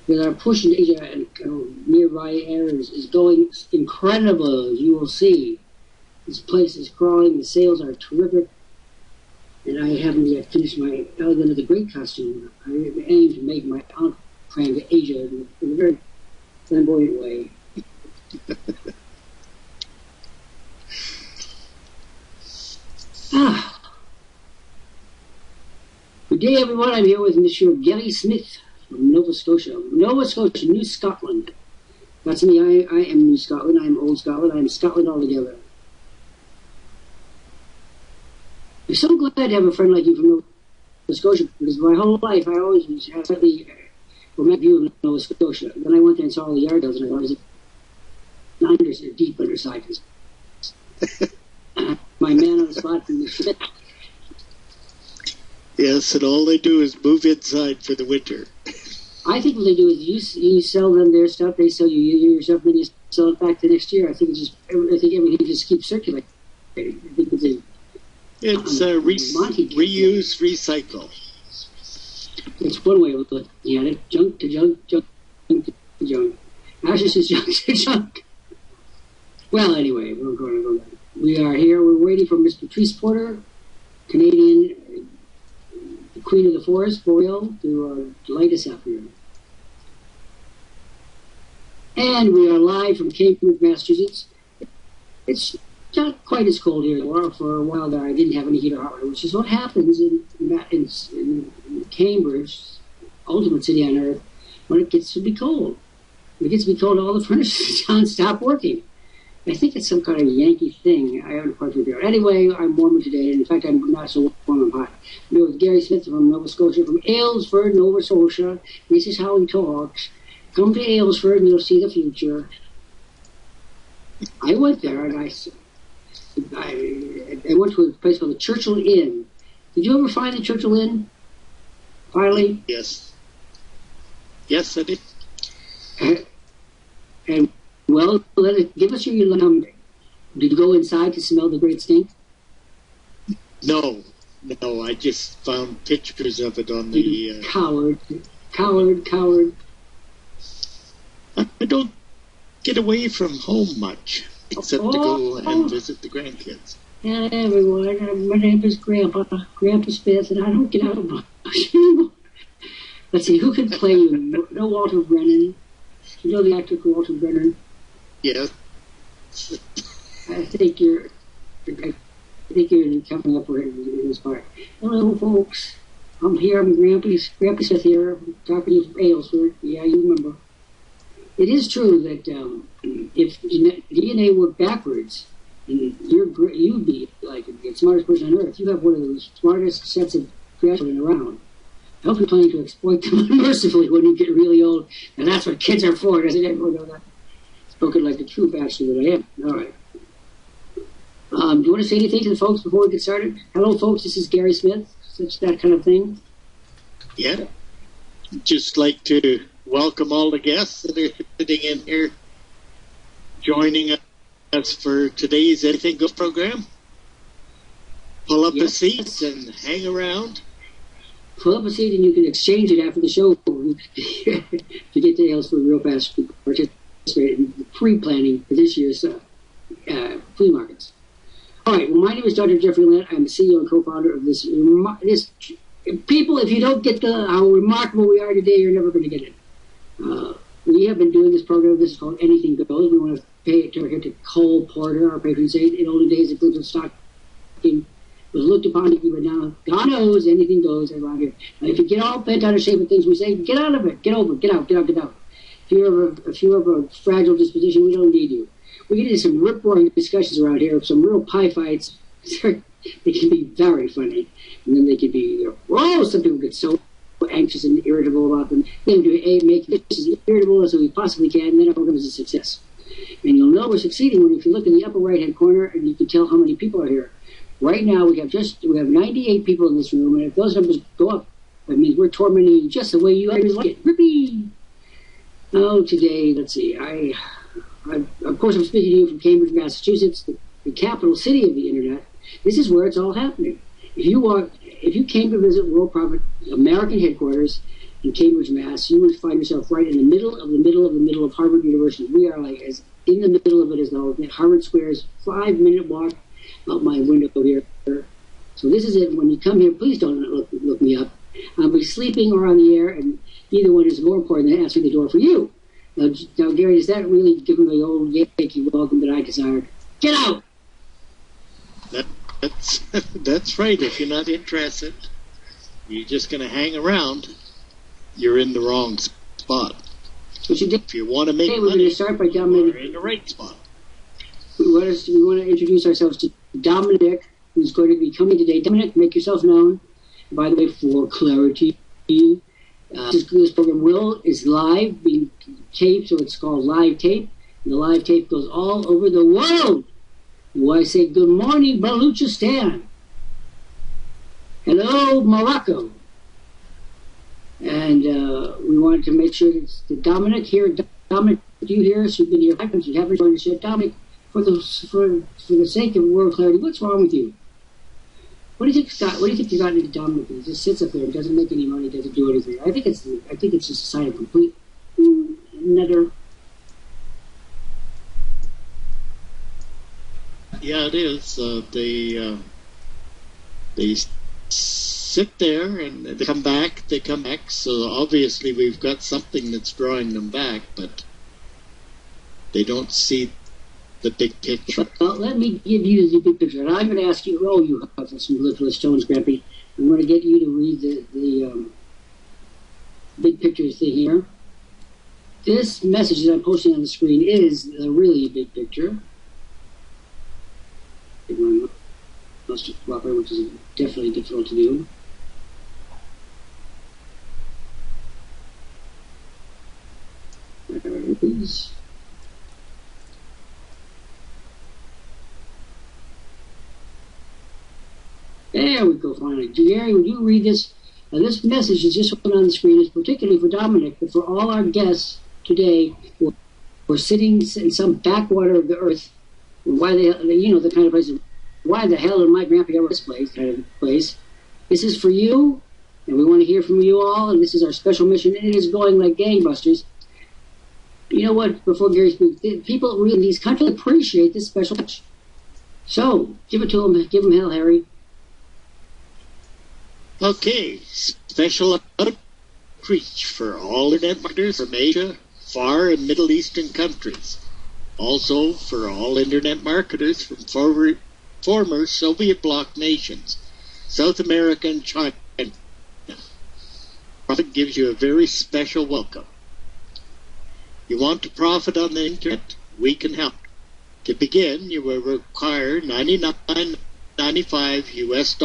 with our push in Asia and nearby areas is going incredible, as you will see. This place is crawling, the sales are terrific, and I haven't yet finished my Elegant of the Great costume. I aim to make my entree to Asia in a very flamboyant way. Good day, everyone. I'm here with Monsieur Gary Smith from Nova Scotia, New Scotland. That's me. I am New Scotland. I'm Old Scotland. I'm Scotland altogether. I'm so glad to have a friend like you from Nova Scotia, because my whole life I always had a slightly romantic view of Nova Scotia. Then I went there and saw all the yard hills, and I thought it was a deep undersized. My man on the spot from the ship. Yes, and all they do is move inside for the winter. I think what they do is you sell them their stuff, they sell you your stuff, and then you sell it back the next year. I think everything just keeps circulating. I think it's reuse, recycle. It's one way of looking at it. Junk to junk, junk to junk. Ashes is junk to junk. Well, anyway, we're going to go back. We are here. We're waiting for Miss Patrice Porter, Canadian Queen of the Forest, Boreal, to light us up here. And we are live from Cambridge, Massachusetts. It's not quite as cold here. For a while there, I didn't have any heat or hot water, which is what happens in Cambridge, ultimate city on earth, when it gets to be cold. When it gets to be cold, all the furnaces in town stop working. I think it's some kind of Yankee thing. I haven't quite figured out. Anyway, I'm warmer today, and in fact, I'm not so warm and hot. I'm here with Gary Smith from Nova Scotia, from Aylesford, Nova Scotia. This is how he talks. Come to Aylesford, and you'll see the future. I went there, and I went to a place called the Churchill Inn. Did you ever find the Churchill Inn? Finally? Yes. Yes, I did. And well, give us your number. Did you go inside to smell the great stink? No, I just found pictures of it on the... Coward. I don't get away from home much, except to go and visit the grandkids. Yeah, everyone. My name is Grandpa Smith, and I don't get out of my anymore. Let's see, who can play you? No Walter Brennan. You know the actor Walter Brennan? Yeah. I think you're coming up in this part. Hello, folks. I'm here. I'm Grandpa Smith here. I'm talking to you from Aylesford. Yeah, you remember. It is true that if DNA worked backwards, and you'd be like the smartest person on earth. You have one of the smartest sets of creation around. I hope you're planning to exploit them unmercifully when you get really old. And that's what kids are for. Doesn't everyone know that? Spoken like the true bachelor that I am. All right. Do you want to say anything to the folks before we get started? Hello, folks. This is Gary Smith. Such that kind of thing. Yeah. Just like to welcome all the guests that are sitting in here, joining us for today's Anything Goes program. Pull up a seat and hang around. Pull up a seat and you can exchange it after the show to get to Aylesford real fast. Participate in the pre-planning for this year's flea markets. All right. Well, my name is Dr. Jeffrey Lant. I'm the CEO and co-founder of this. People, if you don't get how remarkable we are today, you're never going to get it. We have been doing this program. This is called Anything Goes. We want to pay it to Cole Porter, our patron saint. In olden days, the Clinton stocking was looked upon, but now God knows anything goes around here. And if you get all bent out of shape with things we say, get out of it. Get over it. Get out. If you have a fragile disposition, we don't need you. We get into some rip-roaring discussions around here, some real pie fights. They can be very funny. And then they can be, some people get so anxious and irritable about them. Then we make this as irritable as we possibly can, and then our program is a success. And you'll know we're succeeding if you look in the upper right-hand corner, and you can tell how many people are here. Right now, we have 98 people in this room, and if those numbers go up, that means we're tormenting you just the way you always like it. Rippee! Oh, today, let's see. Of course, I'm speaking to you from Cambridge, Massachusetts, the capital city of the internet. This is where it's all happening. If you came to visit Worldprofit American headquarters, in Cambridge, Mass., you would find yourself right in the middle of the middle of the middle of Harvard University. We are like as in the middle of it as though Harvard Square is 5-minute walk out my window here. So this is it. When you come here, please don't look me up. I'll be sleeping or on the air, and either one is more important than answering the door for you. Now Gary, is that really giving the old Yankee welcome that I desired? Get out! That's right. If you're not interested, you're just going to hang around. You're in the wrong spot. If you want to make money, we're going to start by Dominic. You're in the right spot. We want to introduce ourselves to Dominic, who's going to be coming today. Dominic, make yourself known. By the way, for clarity, this program is live, being taped, so it's called live tape. And the live tape goes all over the world. Well, I say, good morning, Baluchistan. Hello, Morocco. And we wanted to make sure that Dominic here. Dominic, you hear us? You've been here 5 times. You haven't joined us yet. Dominic, for the sake of world clarity, what's wrong with you? What do you think, Scott? What do you think you got into Dominic? He just sits up there and doesn't make any money, doesn't do anything. I think it's just a sign of complete nutter. Yeah, it is. They sit there and they come back. So obviously we've got something that's drawing them back, but they don't see the big picture. Well, let me give you the big picture. And I'm going to ask you, you have some little stones, Grampy. I'm going to get you to read the big picture thing here. This message that I'm posting on the screen is a really big picture. Which is definitely difficult to do. There it is. There we go, finally. Gary, would you read this? Now, this message is just put on the screen. It's particularly for Dominic, but for all our guests today who are sitting in some backwater of the earth. Why the kind of place. Why the hell did my grandpa ever this place? Kind of place. This is for you, and we want to hear from you all. And this is our special mission. And it is going like gangbusters. You know what? Before Gary speaks, people really in these countries appreciate this special touch. So give it to them. Give them hell, Harry. Okay, special outreach for all internet marketers from Asia, Far and Middle Eastern countries. Also for all internet marketers from former Soviet bloc nations, South America and China. Profit gives you a very special welcome. You want to profit on the internet? We can help. To begin, you will require $99.95 US.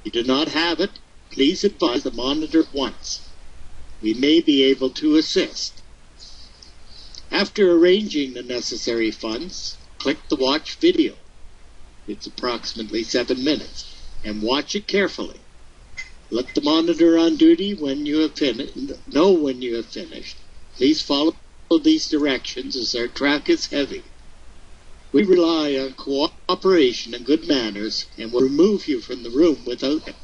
If you do not have it, please advise the monitor once. We may be able to assist. After arranging the necessary funds, click the watch video. It's approximately 7 minutes, and watch it carefully. Let the monitor on duty know when you have finished. Please follow these directions as our track is heavy. We rely on cooperation and good manners and will remove you from the room without it.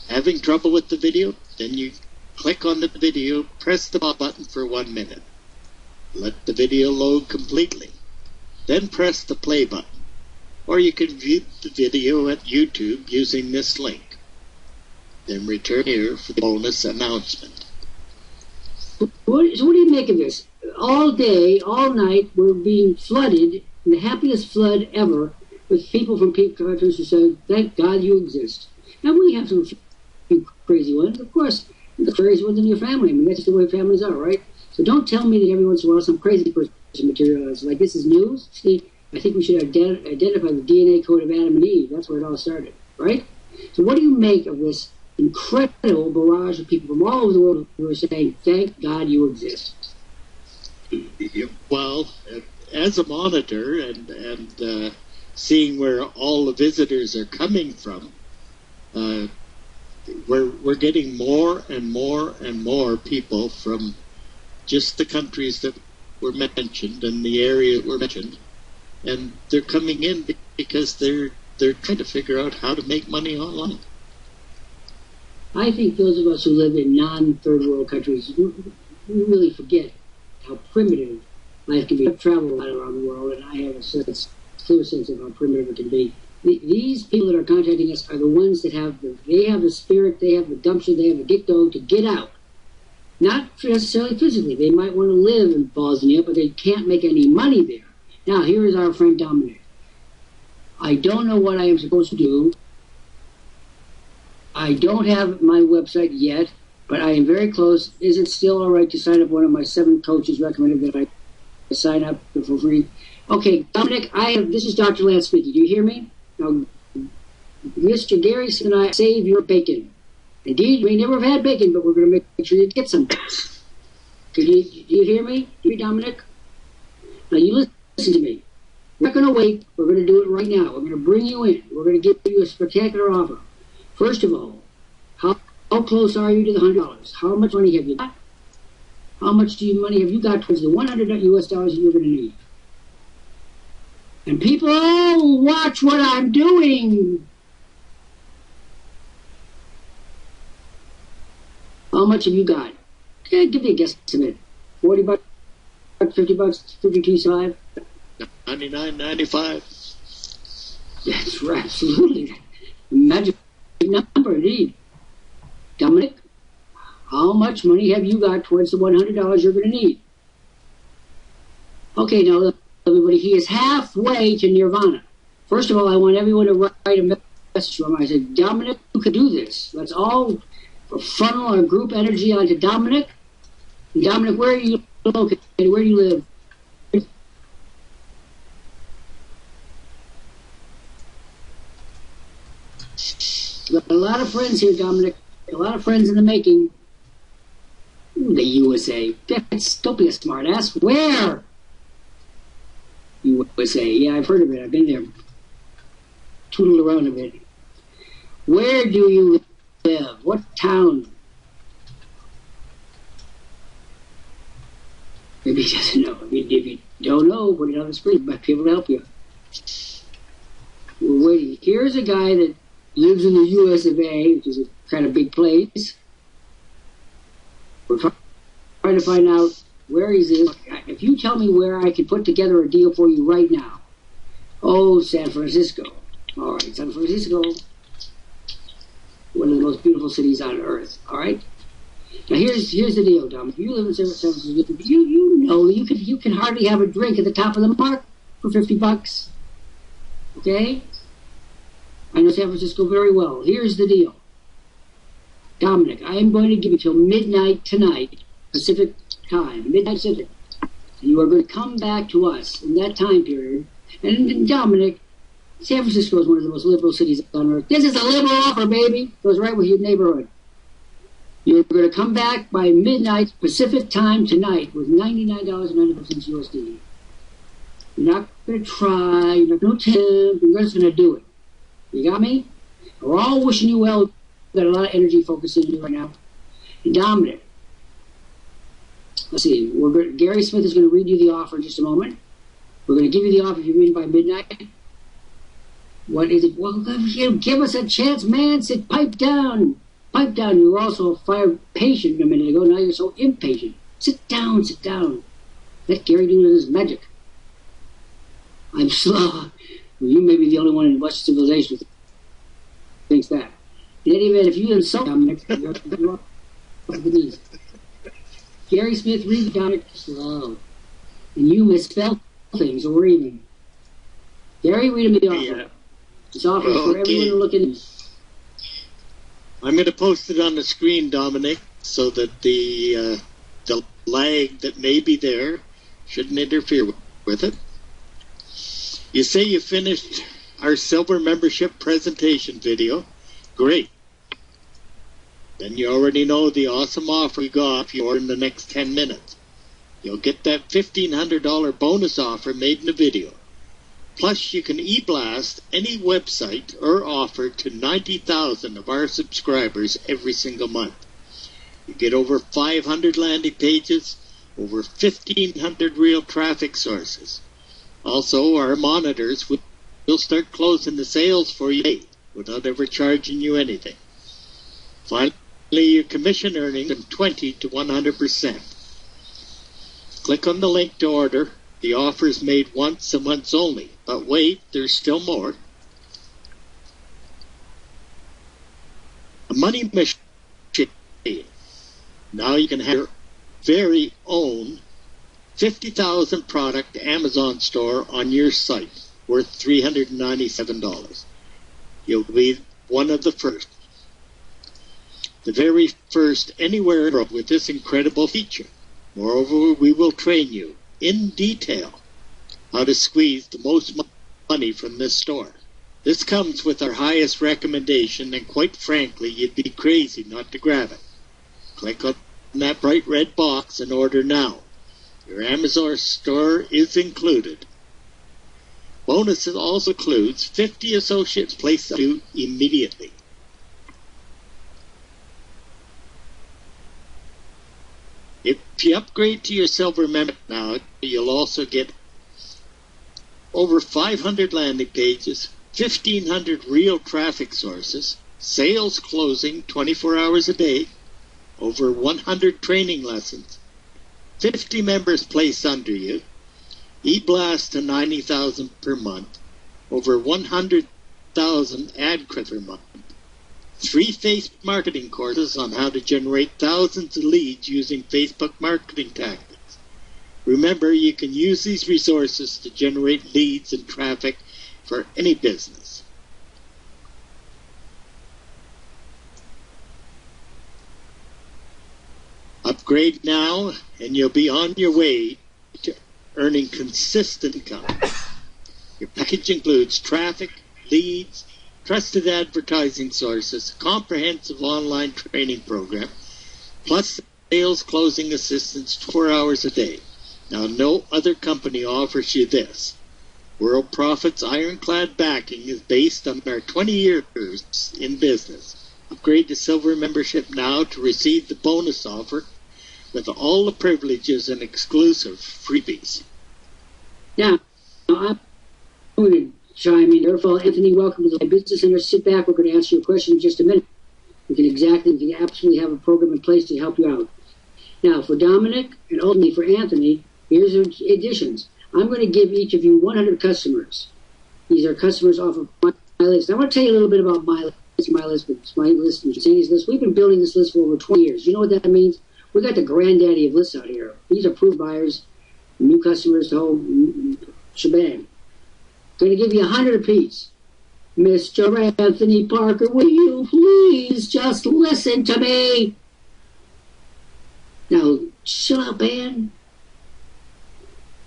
Having trouble with the video? Then you click on the video, press the button for 1 minute. Let the video load completely. Then press the play button. Or you can view the video at YouTube using this link. Then return here for the bonus announcement. So what do you make of this? All day, all night, we're being flooded, in the happiest flood ever, with people from countries who say, thank God you exist. Now, we have some few crazy ones, of course, the crazy ones in your family. I mean, that's just the way families are, right? So don't tell me that every once in a while some crazy person materializes. Like, this is news. See, I think we should identify the DNA code of Adam and Eve. That's where it all started, right? So what do you make of this incredible barrage of people from all over the world who are saying, thank God you exist? Well, as a monitor and seeing where all the visitors are coming from, we're getting more and more and more people from just the countries that were mentioned and the area that were mentioned, and they're coming in because they're trying to figure out how to make money online. I think those of us who live in non-third world countries, we really forget how primitive life can be. I've traveled a lot around the world, and I have a clear sense of how primitive it can be. These people that are contacting us are the ones that have the spirit, they have the gumption, they have the get-go to get out. Not necessarily physically. They might want to live in Bosnia, but they can't make any money there. Now, here is our friend Dominic. I don't know what I am supposed to do. I don't have my website yet, but I am very close. Is it still all right to sign up? One of my 7 coaches recommended that I sign up for free. Okay, Dominic, this is Dr. Lant speaking. Do you hear me? Now, Mr. Gary and I save your bacon. Indeed, we never have had bacon, but we're going to make sure you get some. Do you hear me? Do you, Dominic? Now, you listen to me. We're not going to wait. We're going to do it right now. We're going to bring you in. We're going to give you a spectacular offer. First of all, how close are you to the $100? How much money have you got? How much money have you got towards the $100 US dollars that you're going to need? And people, watch what I'm doing. How much have you got? Okay, give me a guesstimate. $40, $50, $52.5. $99.95. That's right, absolutely. Magic number, indeed. Dominic, how much money have you got towards the $100 you're going to need? Okay, now look, everybody, he is halfway to nirvana. First of all, I want everyone to write a message to him. I said, Dominic, you could do this. Let's all funnel our group energy onto Dominic. Dominic, where are you located? Where do you live? Got a lot of friends here, Dominic. A lot of friends in the making. Ooh, the USA. Don't be a smart ass. Where? USA. Yeah, I've heard of it. I've been there. Tootled around a bit. Where do you live? What town? Maybe he doesn't know. If you don't know, put it on the screen. Might be able to help you. We're waiting. Here's a guy that lives in the US of A, which is a kind of big place. We're trying to find out where he's in. If you tell me where I can put together a deal for you right now. Oh, San Francisco. All right, San Francisco. One of the most beautiful cities on earth. All right. Now here's the deal, Dom. If you live in San Francisco, you know you can hardly have a drink at the top of the mark for $50. Okay. I know San Francisco very well. Here's the deal. Dominic, I am going to give you till midnight tonight, Pacific time, midnight Pacific. And you are going to come back to us in that time period. And Dominic, San Francisco is one of the most liberal cities on earth. This is a liberal offer, baby. Goes right with your neighborhood. You're going to come back by midnight Pacific time tonight with $99.95 USD. You're not going to try. You're not going to tempt. You're just going to do it. You got me? We're all wishing you well. We've got a lot of energy focusing on you right now. And Dominic, let's see. Gary Smith is going to read you the offer in just a moment. We're going to give you the offer if you read it by midnight. What is it? Well, give us a chance, man. Sit, pipe down. Pipe down. You were also fire patient a minute ago. Now you're so impatient. Sit down, sit down. Let Gary do his magic. I'm slow. Well, you may be the only one in Western civilization who thinks that. In any event, if you insult Dominic, you're off the knees. Gary Smith, read Dominic slow. And you misspell things, or even. Gary, read him the offer. Yeah. It's offer for everyone to look in. I'm going to post it on the screen, Dominic, so that the lag that may be there shouldn't interfere with it. You say you finished our silver membership presentation video. Great. Then you already know the awesome offer you got if you order in the next 10 minutes. You'll get that $1,500 bonus offer made in the video. Plus, you can e-blast any website or offer to 90,000 of our subscribers every single month. You get over 500 landing pages, over 1,500 real traffic sources. Also, our monitors will start closing the sales for you without ever charging you anything. Finally, your commission earnings from 20 to 100%. Click on the link to order. The offer is made once and once only. But wait, there's still more. A money machine. Now you can have your very own 50,000 product Amazon store on your site, worth $397. You'll be one of the first. The very first anywhere with this incredible feature. Moreover, we will train you in detail how to squeeze the most money from this store. This comes with our highest recommendation, and quite frankly, you'd be crazy not to grab it. Click on that bright red box and order now. Your Amazon store is included. Bonus also includes 50 associates placed you immediately. If you upgrade to your silver member now, you'll also get over 500 landing pages, 1,500 real traffic sources, sales closing 24 hours a day, over 100 training lessons, 50 members placed under you, e-blast to 90,000 per month, over 100,000 ad credits per month, 3 Facebook marketing courses on how to generate thousands of leads using Facebook marketing tactics. Remember, you can use these resources to generate leads and traffic for any business. Upgrade now, and you'll be on your way to earning consistent income. Your package includes traffic, leads, trusted advertising sources, comprehensive online training program, plus sales closing assistance 4 hours a day. Now, no other company offers you this. Worldprofit's ironclad backing is based on our 20 years in business. Upgrade to silver membership now to receive the bonus offer with all the privileges and exclusive freebies. Now, I'm going to chime in. Therefore, Anthony, welcome to the Business Center. Sit back. We're going to answer your question in just a minute. We can absolutely have a program in place to help you out. Now, for Dominic and ultimately for Anthony, here's additions. I'm going to give each of you 100 customers. These are customers off of my list. I want to tell you a little bit about my list, and Sandy's list. We've been building this list for over 20 years. You know what that means? We got the granddaddy of lists out here. These are approved buyers, new customers, the whole shebang. Going to give you 100 apiece. Mr. Anthony Parker, will you please just listen to me? Now, shut up, man.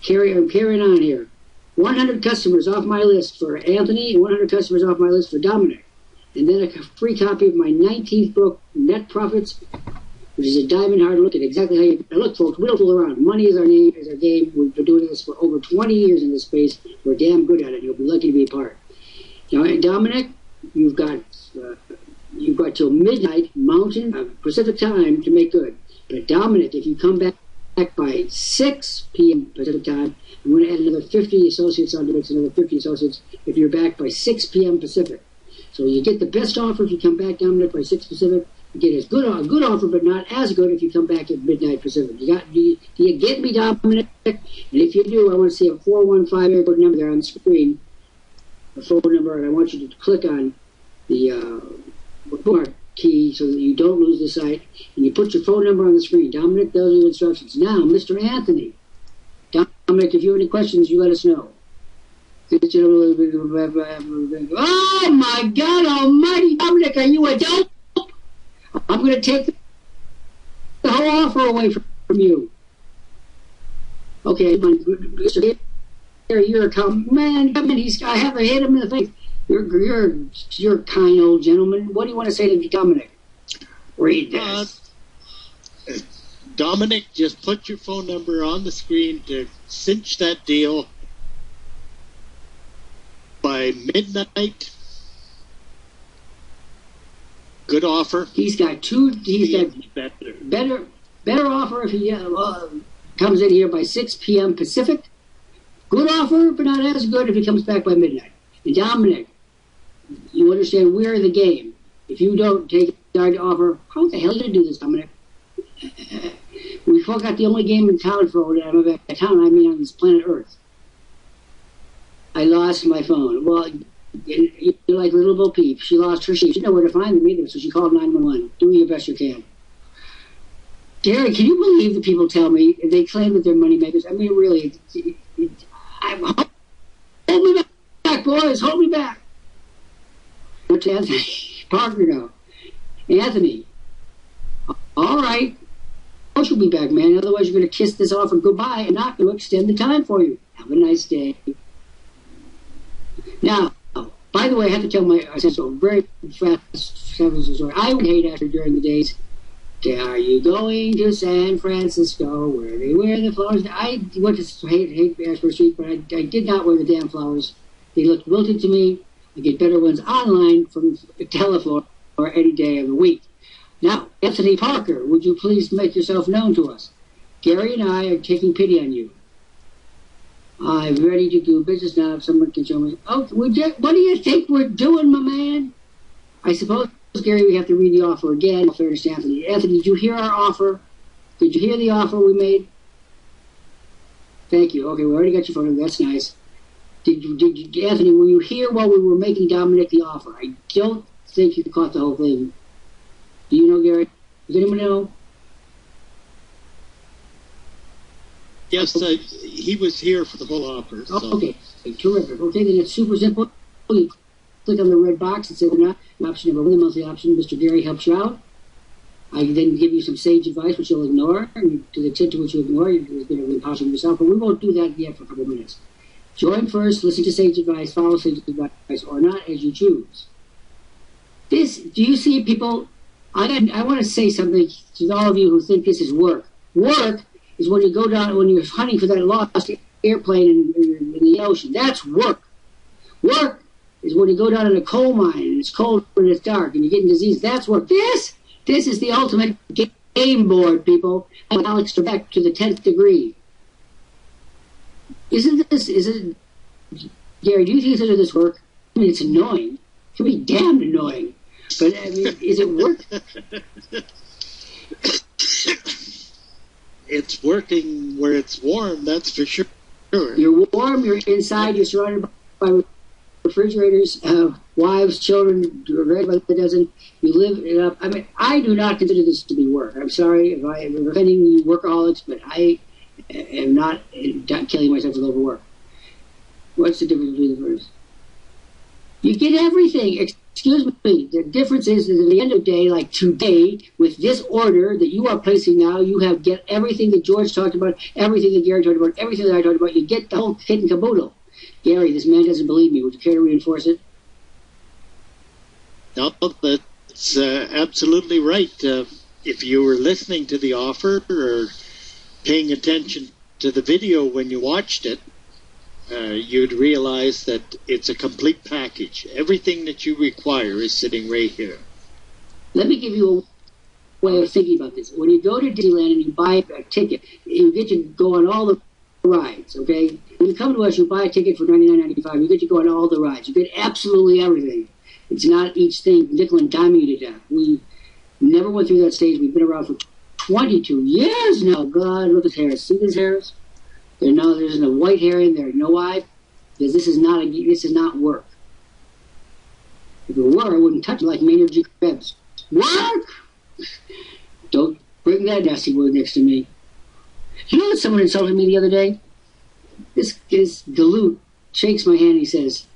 I'm carrying on here. 100 customers off my list for Anthony and 100 customers off my list for Dominic. And then a free copy of my 19th book, Net Profits, which is a diamond hard look at exactly how you look, folks. We don't fool around. Money is our name, is our game. We've been doing this for over 20 years in this space. We're damn good at it. You'll be lucky to be a part. Now, Dominic, you've got till midnight Mountain Pacific time to make good. But Dominic, if you come back by 6 p.m. Pacific time, I'm going to add another 50 associates onto it, another 50 associates if you're back by 6 p.m. Pacific. So you get the best offer if you come back, Dominic, by 6 Pacific. You get a good offer, but not as good if you come back at midnight Pacific. Do you get me, Dominic? And if you do, I want to see a 415 airport number there on the screen, the phone number, and I want you to click on the bookmark key so that you don't lose the site, and you put your phone number on the screen. Dominic does your instructions. Now, Mr. Anthony. Dominic, if you have any questions, you let us know. Oh, my God almighty, Dominic, are you a dope? I'm going to take the whole offer away from you. Okay, Mr. You're a man. I have to hit him in the face. You're a kind old gentleman. What do you want to say to Dominic? Read this. Dominic, just put your phone number on the screen to cinch that deal by midnight. Good offer. He's got better offer if he comes in here by 6 p.m. Pacific. Good offer, but not as good if he comes back by midnight. And Dominic, you understand we're in the game. If you don't take started to offer, how the hell did you do this, Dominic? We forgot the only game in town for it. I'm back in town, I mean on this planet Earth. I lost my phone. Well, you're like Little Bo Peep. She lost her sheep. She didn't know where to find them either, so she called 911. Do your best you can. Gary, can you believe that people tell me, they claim that they're money makers? I mean, really, hold me back, boys, hold me back. What's Anthony Parker now? Anthony, all right. I should be back, man. Otherwise, you're going to kiss this offer goodbye and not going to extend the time for you. Have a nice day. Now, by the way, I have to tell my very fast story. I would hate after during the days. Are you going to San Francisco where they wear the flowers? I went to hate Ashford Street, but I did not wear the damn flowers. They looked wilted to me. I get better ones online from Teleflor or any day of the week. Now, Anthony Parker, would you please make yourself known to us? Gary and I are taking pity on you. I'm ready to do business now if someone can show me. Oh, what do you think we're doing, my man? I suppose, Gary, we have to read the offer again. I'll fairness to Anthony. Anthony, did you hear our offer? Did you hear the offer we made? Thank you. Okay, we already got your phone. That's nice. Anthony, were you here while we were making Dominic the offer? I don't think you caught the whole thing. Do you know, Gary? Does anyone know? Yes, he was here for the whole offer. So. Oh, okay, terrific. Okay, then it's super simple. You click on the red box and say, we're not option number 1, the monthly option. Mr. Gary helps you out. I then give you some sage advice, which you'll ignore. And to the extent to which you ignore, you're going to be impossible yourself. But we won't do that yet for a couple of minutes. Join first, listen to sage advice, follow sage advice, or not, as you choose. Do you see people? I want to say something to all of you who think this is work. Work is when you go down, when you're hunting for that lost airplane in the ocean. That's work. Work is when you go down in a coal mine and it's cold and it's dark and you're getting disease. That's work. This is the ultimate game board, people. And Alex Trebek to the 10th degree. Is it, Gary, do you consider this work? I mean, it's annoying. It can be damned annoying. But, I mean, is it work? It's working where it's warm, that's for sure. You're warm, you're inside, you're surrounded by refrigerators, wives, children, right by the dozen. You live it up. I mean, I do not consider this to be work. I'm sorry if I'm offending you workaholics, but I am not killing myself with overwork. What's the difference between the first? You get everything. Excuse me. The difference is that at the end of the day, like today, with this order that you are placing now, you get everything that George talked about, everything that Gary talked about, everything that I talked about. You get the whole kit and caboodle. Gary, this man doesn't believe me. Would you care to reinforce it? No, that's absolutely right. If you were listening to the offer or paying attention to the video when you watched it, you'd realize that it's a complete package. Everything that you require is sitting right here. Let me give you a way of thinking about this. When you go to Disneyland and you buy a ticket, you get to go on all the rides, okay? When you come to us, you buy a ticket for $99.95. You get to go on all the rides. You get absolutely everything. It's not each thing nickel and diming you to death. We never went through that stage. We've been around for 22 years now. God, look at his hairs. See these hairs? There's no white hair in there. You know why? Because this is not work. If it were, I wouldn't touch it like Maynard G. Krebs. Work! Don't bring that nasty word next to me. You know what someone insulted me the other day? This galoot shakes my hand and he says,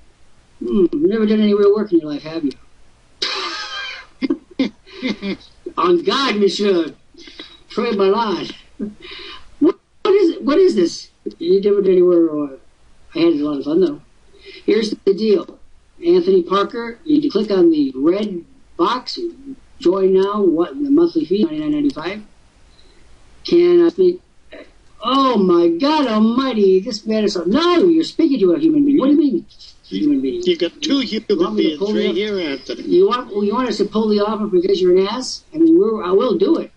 you've never done any real work in your life, have you? On God, monsieur. Troy Ballard. What is this? You never did anywhere. I had a lot of fun, though. Here's the deal. Anthony Parker, you need to click on the red box. Join now. What the monthly fee? $99.95. Can I speak? Oh my God Almighty! This man is so. No, you're speaking to a human being. What do you mean, human being? You got two human beings right here, Anthony. You want us to pull the offer because you're an ass? I mean, I will do it.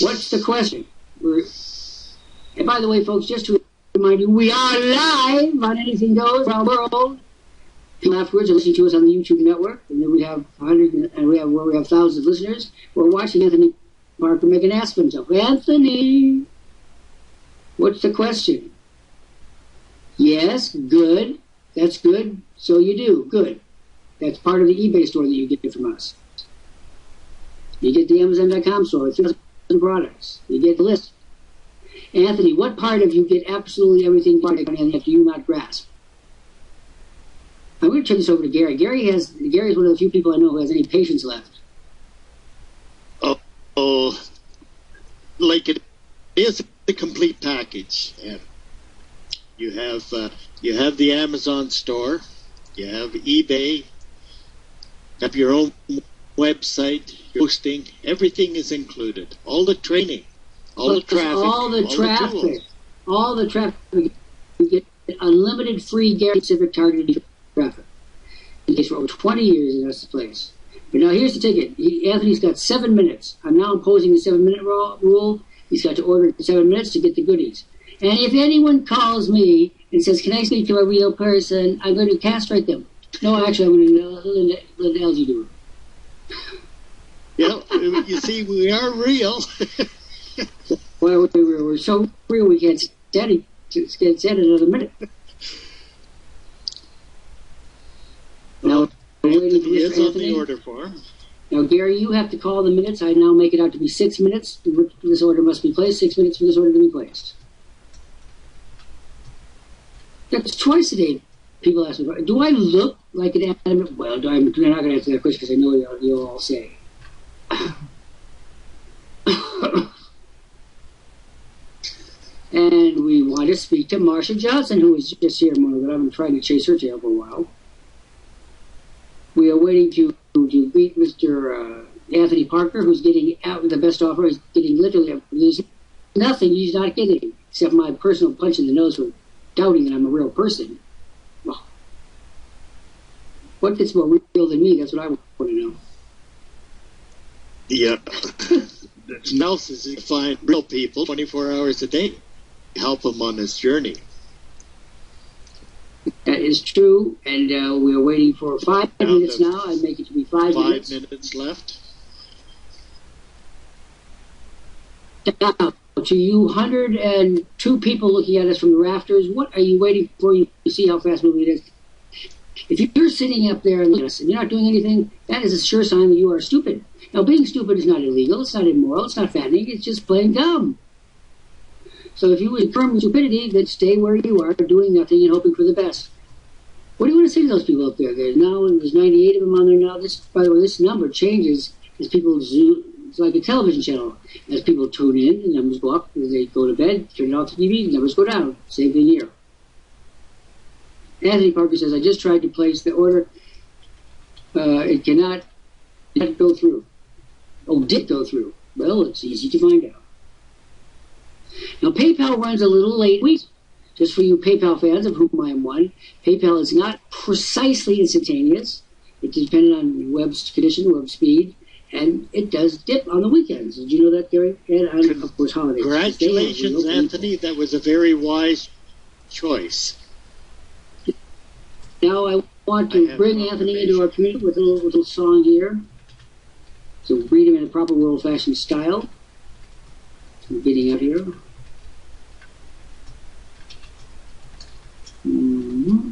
What's the question? And by the way, folks, just to remind you, we are live on Anything Goes around the world. And afterwards, are listening to us on the YouTube network, and then we have we have thousands of listeners. We're watching Anthony Parker make an ass for himself. Anthony, what's the question? Yes, good. That's good. So you do good. That's part of the eBay store that you get from us. You get the Amazon.com store with 3,000 products. You get the list. Anthony, what part of you get absolutely everything that you not grasp? I'm going to turn this over to Gary. Gary is one of the few people I know who has any patience left. Like it is the complete package. Yeah. You have the Amazon store, you have eBay, you have your own website, your hosting. Everything is included. All the training, all the traffic, all the traffic. You get unlimited free Gary specific targeted traffic. In case for over 20 years, and that's the place. But now here's the ticket. Anthony's got 7 minutes. I'm now imposing the 7-minute rule. He's got to order in 7 minutes to get the goodies. And if anyone calls me and says, "Can I speak to a real person?" I'm going to castrate them. No, actually, I'm going to let LG do it. Yeah, you see, we are real. Well, we're so real we can't stand another minute. Now, Anthony is on the order form. Now, Gary, you have to call the minutes. I now make it out to be 6 minutes. This order must be placed. 6 minutes for this order to be placed. That's twice a day. People ask me, do I look like an adamant? Well, I'm not going to answer that question because I know you'll all say. And we want to speak to Marsha Johnson, who was just here a moment ago. I've been trying to chase her tail for a while. We are waiting to beat Mr. Anthony Parker, who's getting out with the best offer. He's getting literally, there's nothing he's not getting, except my personal punch in the nose for doubting that I'm a real person. Well, what gets more real than me? That's what I want to know. Yeah. Else is to find real people 24 hours a day. Help him on his journey. That is true, and we are waiting for 5 minutes now. I make it to be 5 minutes. 5 minutes left. Now, to you 102 people looking at us from the rafters, what are you waiting for? You see how fast moving it is. If you're sitting up there and looking at us and you're not doing anything, that is a sure sign that you are stupid. Now, being stupid is not illegal, it's not immoral, it's not fattening, it's just plain dumb. So if you would affirm stupidity, then stay where you are, doing nothing and hoping for the best. What do you want to say to those people up there? There's 98 of them on there now. By the way, this number changes as people zoom. It's like a television channel. As people tune in, the numbers go up. As they go to bed, turn it off the TV, the numbers go down. Same thing here. Anthony Parker says, I just tried to place the order. It cannot go through. Oh, did go through. Well, it's easy to find out. Now, PayPal runs a little late. Just for you PayPal fans, of whom I am one, PayPal is not precisely instantaneous. It depends on web condition, web speed, and it does dip on the weekends. Did you know that, Gary? And on, of course, holidays. Congratulations, Anthony. That was a very wise choice. Now, I want to bring Anthony into our community with a little song here. So read him in a proper world-fashioned style. I'm getting out here. Mm-hmm.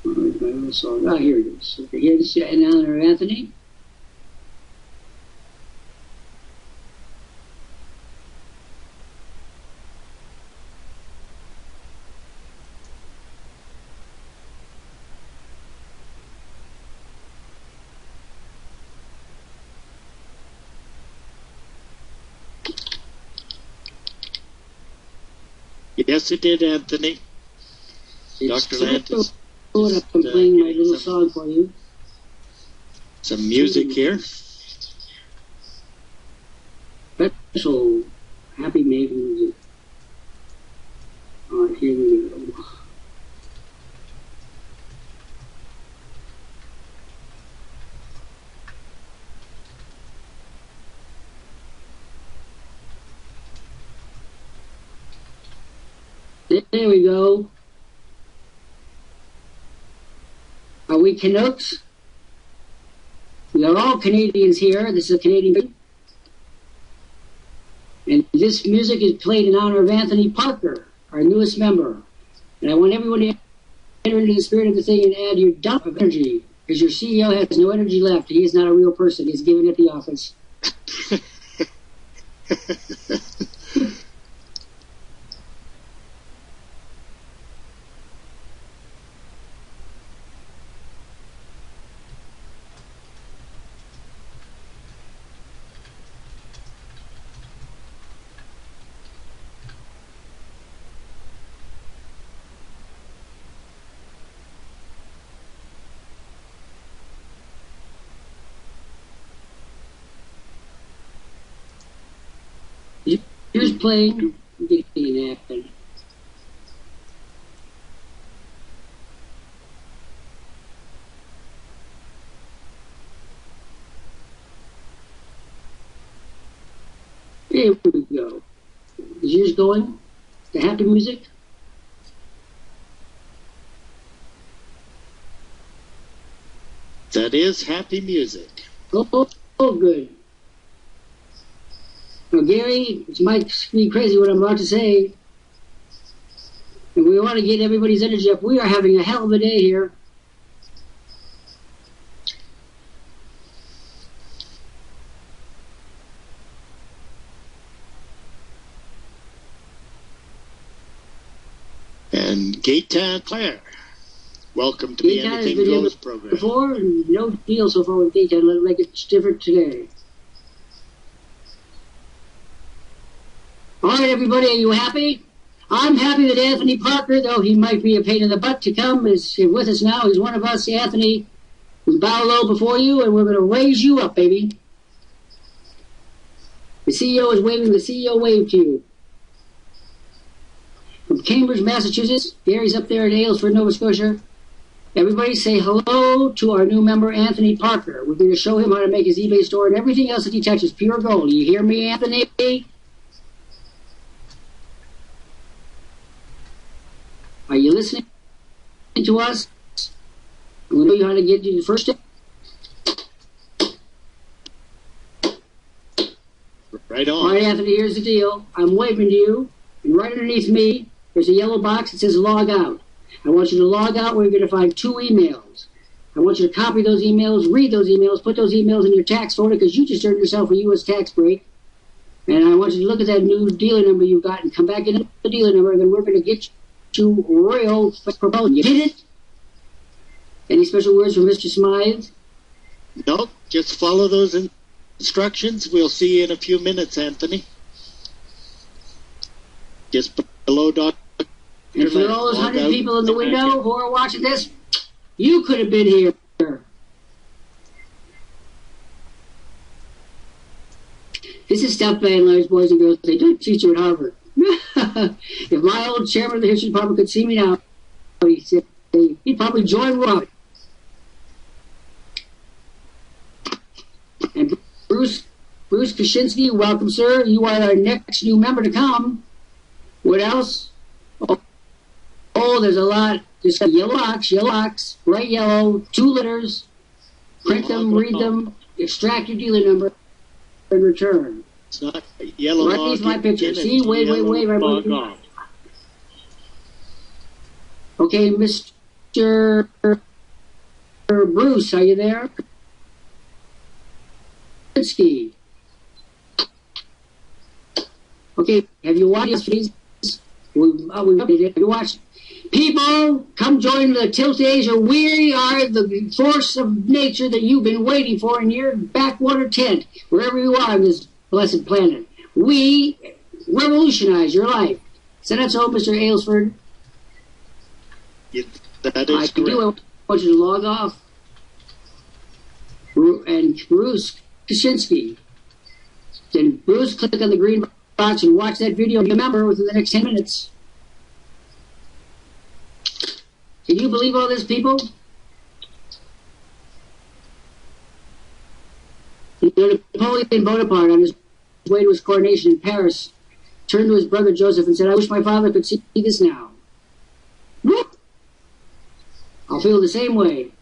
Here it is. Okay, here's in honor of Anthony. Yes, it did, Anthony. Dr. Lant is I'm playing my little song for you. Some music here. Special happy making music. All right, here we go. There we go. Are we Canucks? We are all Canadians here. This is a Canadian. And this music is played in honor of Anthony Parker, our newest member. And I want everyone to enter into the spirit of the thing and add your dump of energy. Because your CEO has no energy left. He is not a real person. He's given at the office. Here's playing. Getting happen. Here we go. Is yours going? The happy music? That is happy music. Oh, good. Now, Gary, it might be crazy what I'm about to say, and we want to get everybody's energy up. We are having a hell of a day here. And Gaetan Claire, welcome to the Anything Goes program. Before, no deal so far with Gaetan. Let's make it different today. All right, everybody, are you happy? I'm happy that Anthony Parker, though he might be a pain in the butt to come, is with us now. He's one of us. Anthony, we bow low before you, and we're going to raise you up, baby. The CEO is waving the CEO wave to you. From Cambridge, Massachusetts, Gary's up there in Aylesford, Nova Scotia. Everybody say hello to our new member, Anthony Parker. We're going to show him how to make his eBay store and everything else that he touches pure gold. You hear me, Anthony? Are you listening to us? I'm going to show you how to get you the first step. Right on. All right, Anthony, here's the deal. I'm waving to you, and right underneath me, there's a yellow box that says log out. I want you to log out where you're going to find 2 emails. I want you to copy those emails, read those emails, put those emails in your tax folder because you just earned yourself a U.S. tax break. And I want you to look at that new dealer number you've got and come back into the dealer number, and then we're going to get you real proposal. You did it? Any special words from Mr. Smythe? Nope, just follow those instructions. We'll see you in a few minutes, Anthony. Just below Dr. And for all those 100 people in the window who are watching this, you could have been here. This is stuff by and large, boys and girls. They don't teach you at Harvard. If my old chairman of the history department could see me now, he'd probably join Robert. And Bruce Kaczynski, welcome, sir. You are our next new member to come. What else? Oh, there's a lot. Just got yellow box, bright yellow, 2 letters. Print them, read them, extract your dealer number, and return. It's not yellow. Right neath my picture. See, wave. Okay, Mr. Bruce, are you there? Okay, have you watched these? Have you watched? People, come join the Tilt Asia. We are the force of nature that you've been waiting for in your backwater tent, wherever you are on this blessed planet. We revolutionize your life. Send us home, Mr. Aylesford. That is correct. I want you to log off. And Bruce Kaczynski. Then Bruce, click on the green box and watch that video. Remember, within the next 10 minutes. Can you believe all this, people? Napoleon Bonaparte, on his way to his coronation in Paris, turned to his brother Joseph and said, I wish my father could see this now. I'll feel the same way.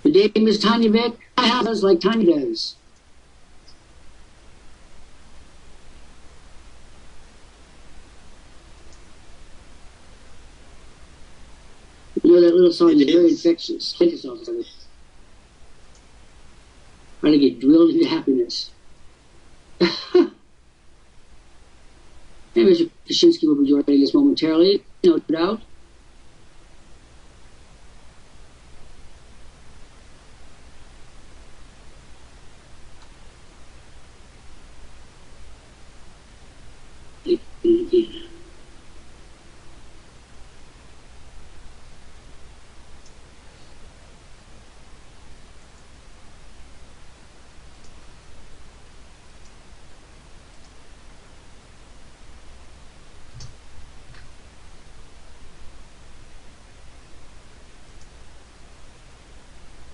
The name is Tanya Vick. My house does like Tanya does. You know that little song is very infectious. Trying to get drilled into happiness. And Mr. Kaczynski will be joining us momentarily, no doubt.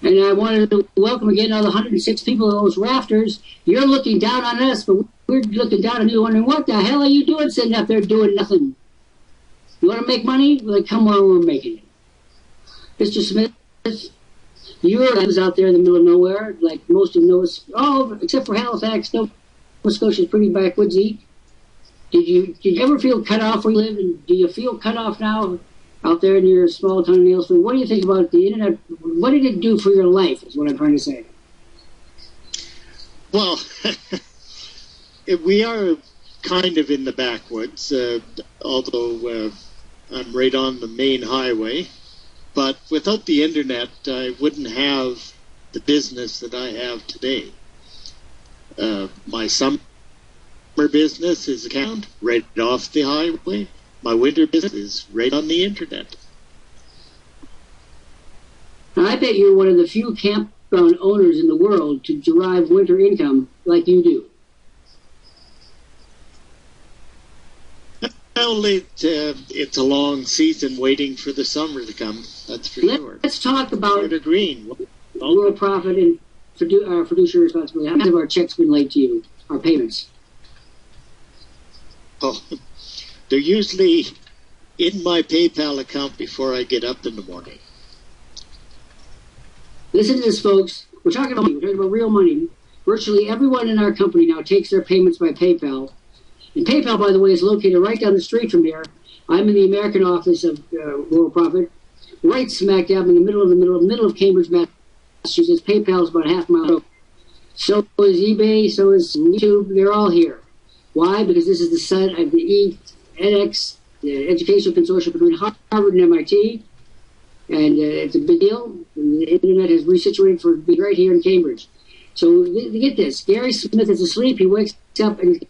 And I wanted to welcome again all the 106 people in those rafters. You're looking down on us, but we're looking down on you, wondering, what the hell are you doing sitting up there doing nothing? You want to make money? Well, come on, we're making it. Mr. Smith, you're out there in the middle of nowhere, like most of Nova, except for Halifax, Nova Scotia is pretty backwoodsy. Did you ever feel cut off where you live? And do you feel cut off now? Out there in your small town in Aylesford, what do you think about the internet? What did it do for your life, is what I'm trying to say. Well, we are kind of in the backwoods, although I'm right on the main highway. But without the internet, I wouldn't have the business that I have today. My summer business is account right off the highway. My winter business is right on the internet. Now, I bet you're one of the few campground owners in the world to derive winter income like you do. Well, it's a long season waiting for the summer to come. That's for sure. Let's talk about green. Worldprofit and fiduciary responsibility. How many of our checks been late to you? Our payments? Oh, they're usually in my PayPal account before I get up in the morning. Listen to this, folks. We're talking about money. We're talking about real money. Virtually everyone in our company now takes their payments by PayPal. And PayPal, by the way, is located right down the street from here. I'm in the American office of Worldprofit, right smack dab in the middle of Cambridge, Massachusetts. PayPal is about a half mile. So is eBay. So is YouTube. They're all here. Why? Because this is the site of the edX, the educational consortium between Harvard and MIT, and it's a big deal. And the internet has resituated for being right here in Cambridge. So get this: Gary Smith is asleep. He wakes up and he's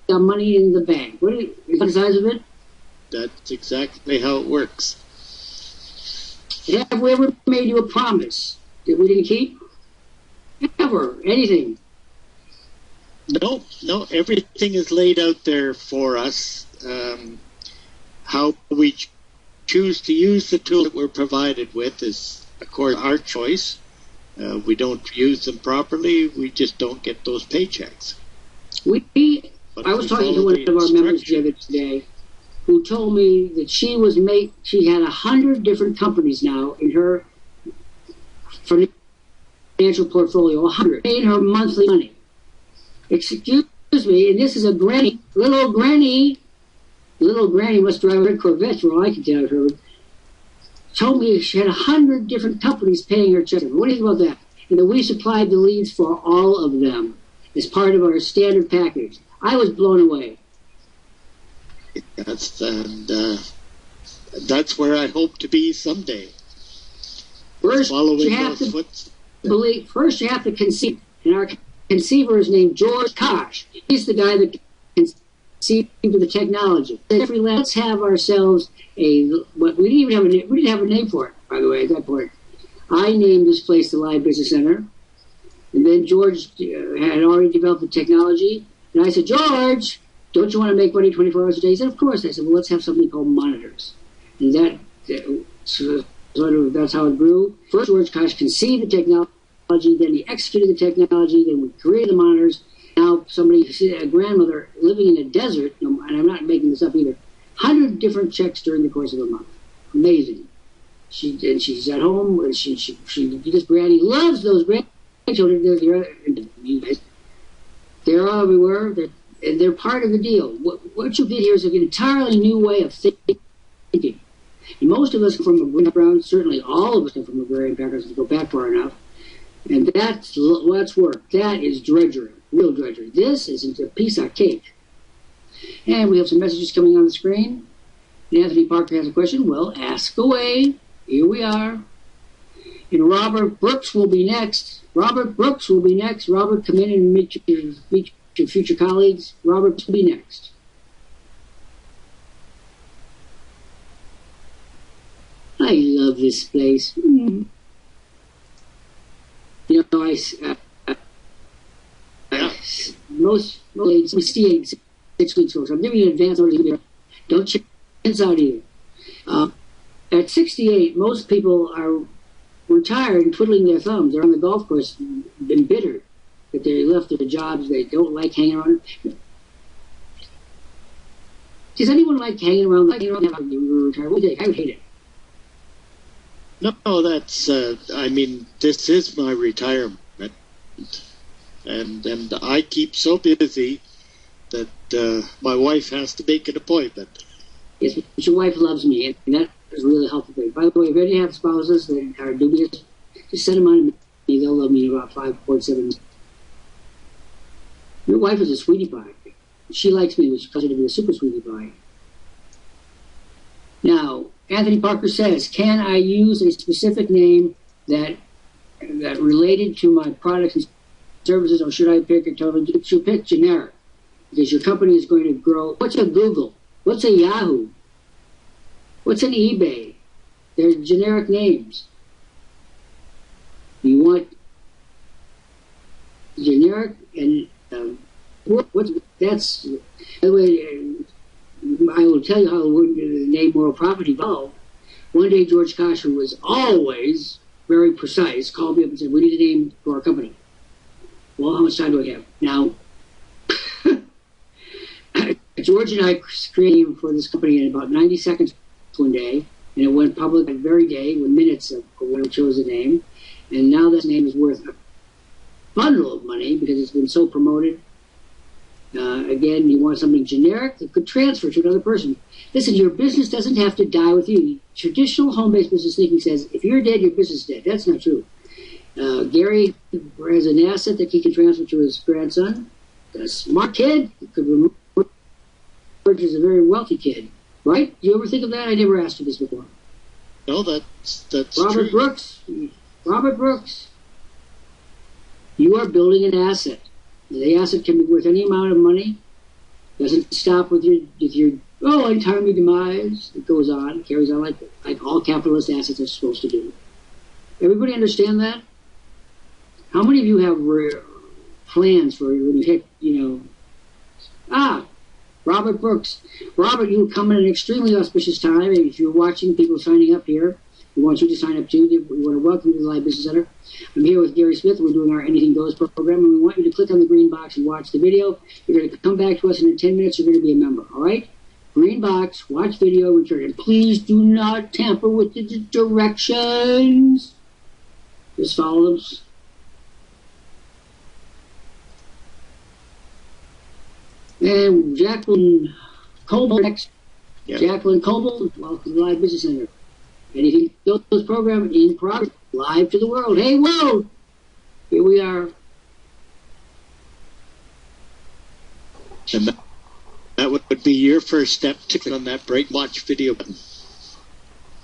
got money in the bank. What is the size of it? That's exactly how it works. Have we ever made you a promise that we didn't keep? Ever? Anything? No, everything is laid out there for us. How we choose to use the tool that we're provided with is, of course, our choice. We don't use them properly, we just don't get those paychecks. I was talking to one of our members the other day who told me that she had 100 different companies now in her financial portfolio, 100, paying her monthly money. Excuse me, and this is a granny, little granny must drive a red Corvette for all I can tell her. Told me she had 100 different companies paying her checks. What do you think about that? And that we supplied the leads for all of them as part of our standard package. I was blown away. That's where I hope to be someday. First, you have to conceive. And our conceiver is named George Kosh. He's the guy that conceived the technology. Let's have ourselves we didn't have a name for it, by the way, at that point. I named this place the Live Business Center. And then George had already developed the technology. And I said, George, don't you want to make money 24 hours a day? He said, of course. I said, well, let's have something called monitors. And that's how it grew. First, George Kosh conceived the technology, then he executed the technology, then we created the monitors. Now, a grandmother living in a desert, and I'm not making this up either, 100 different checks during the course of a month. Amazing. She's at home. This Granny loves those grandchildren. They're all everywhere. And they're part of the deal. What you get here is an entirely new way of thinking. And most of us come from a background, certainly all of us come from agrarian backgrounds, to go back far enough. And that's work. That is drudgery, real drudgery. This isn't a piece of cake. And we have some messages coming on the screen. And Anthony Parker has a question. Well, ask away. Here we are. And Robert Brooks will be next. Robert, come in and meet your future colleagues. Robert will be next. I love this place. You know, most ladies, 6 weeks old. So I'm giving you an advance order. Don't check this out either. At 68, most people are retired and twiddling their thumbs. They're on the golf course, embittered that they left their jobs. They don't like hanging around. Does anyone like hanging around? Like hanging around after you were retired? What do you think? I would hate it. No, that's, I mean, this is my retirement. And I keep so busy that my wife has to make an appointment. Yes, but your wife loves me, and that is really helpful. By the way, if you have spouses that are dubious, just send them on to me. They'll love me in about 5.7 minutes. Your wife is a sweetie pie. She likes me, which causes her to be a super sweetie pie. Now, Anthony Parker says, can I use a specific name that related to my products and services, or should I pick a total? Should pick generic, because your company is going to grow. What's a Google? What's a Yahoo? What's an eBay? They're generic names. You want generic and that's. By the way, I will tell you how the name Worldprofit evolved. One day, George Kosh, who was always very precise, called me up and said, "We need a name for our company." Well, how much time do I have? Now, George and I created a name for this company in about 90 seconds one day, and it went public that very day with minutes of when we chose the name. And now this name is worth a bundle of money because it's been so promoted. Again, you want something generic that could transfer to another person. Listen, your business doesn't have to die with you. Traditional home-based business thinking says, if you're dead, your business is dead. That's not true. Gary has an asset that he can transfer to his grandson. A smart kid could emerge as a very wealthy kid. Right? Do you ever think of that? I never asked you this before. No, that's Robert true. Robert Brooks. You are building an asset. The asset can be worth any amount of money. Doesn't stop with your untimely demise. It goes on, carries on like all capitalist assets are supposed to do. Everybody understand that? How many of you have plans for when you hit, Robert Brooks. Robert, you come at an extremely auspicious time. If you're watching people signing up here, we want you to sign up too. We want to welcome you to the Live Business Center. I'm here with Gary Smith. We're doing our Anything Goes program, and we want you to click on the green box and watch the video. You're going to come back to us, and in 10 minutes, you're going to be a member, all right? Green box, watch video, return. And please do not tamper with the directions. Just follow them. And Jacqueline Coble next. Yep. Jacqueline Coble, welcome to the Live Business Center. Anything Goes program in progress, live to the world. Hey, world! Here we are. And that would be your first step to click on that bright watch video button.